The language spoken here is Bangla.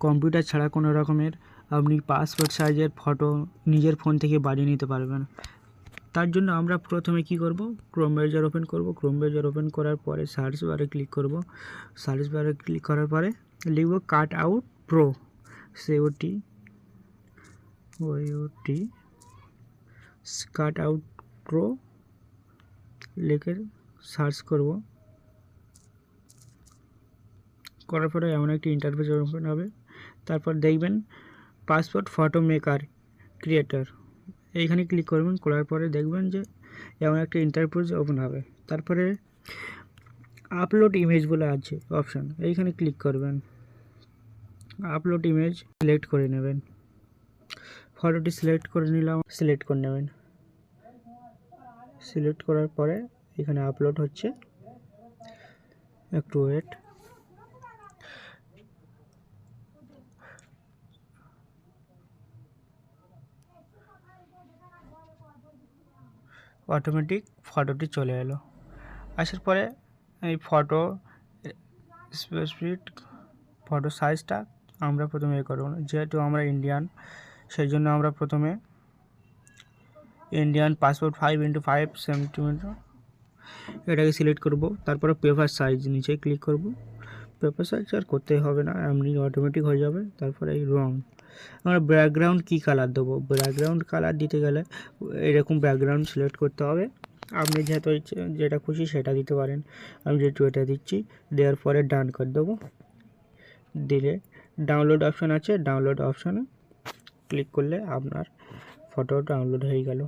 কম্পিউটার ছাড়া কোনো রকমের আপনি পাসপোর্ট সাইজের ফটো নিজের ফোন থেকে বানিয়ে নিতে পারবেন। তার জন্য আমরা প্রথমে কি করব, ক্রোম ব্রাউজার ওপেন করব। ক্রোম ব্রাউজার ওপেন করার পরে সার্চ বারে ক্লিক করব। সার্চ বারে ক্লিক করার পরে লিখব cut out pro, COT cut out pro লিখে সার্চ করব। করার পরে এমন একটি ইন্টারফেস ওপেন হবে। তারপর দেখবেন পাসপোর্ট ফটো মেকার ক্রিয়েটর, এইখানে ক্লিক করবেন। করার পরে দেখবেন যে এমন একটা ইন্টারফেস ওপেন হবে। তারপরে আপলোড ইমেজ বলে আছে অপশান, এইখানে ক্লিক করবেন। আপলোড ইমেজ সিলেক্ট করে নেবেন। ফটোটি সিলেক্ট করে নিলাম, সিলেক্ট করে নেবেন। সিলেক্ট করার পরে এখানে আপলোড হচ্ছে, একটু ওয়েট। অটোমেটিক ফটোটি চলে এলো। আসার পরে এই ফটো স্পেসিফিক ফটো সাইজটা আমরা প্রথমে করব, যেহেতু আমরা ইন্ডিয়ান, সেই জন্য আমরা প্রথমে ইন্ডিয়ান পাসপোর্ট 5x5 সেন্টিমিটার এটাকে সিলেক্ট করব। তারপরে পেপার সাইজ নিচে ক্লিক করব। পেপার সাইজ আর করতে হবে না, এমনি অটোমেটিক হয়ে যাবে। তারপরে এই রং, আমরা ব্যাকগ্রাউন্ড কী কালার দেবো, ব্যাকগ্রাউন্ড কালার দিতে গেলে এরকম ব্যাকগ্রাউন্ড সিলেক্ট করতে হবে। আপনি যেহেতু যেটা খুশি সেটা দিতে পারেন। আমি যেহেতু এটা দিচ্ছি, দেওয়ার পরে ডান করে দেবো। দিলে ডাউনলোড অপশান আছে, ডাউনলোড অপশানে ক্লিক করলে আপনার ফটো ডাউনলোড হয়ে গেল।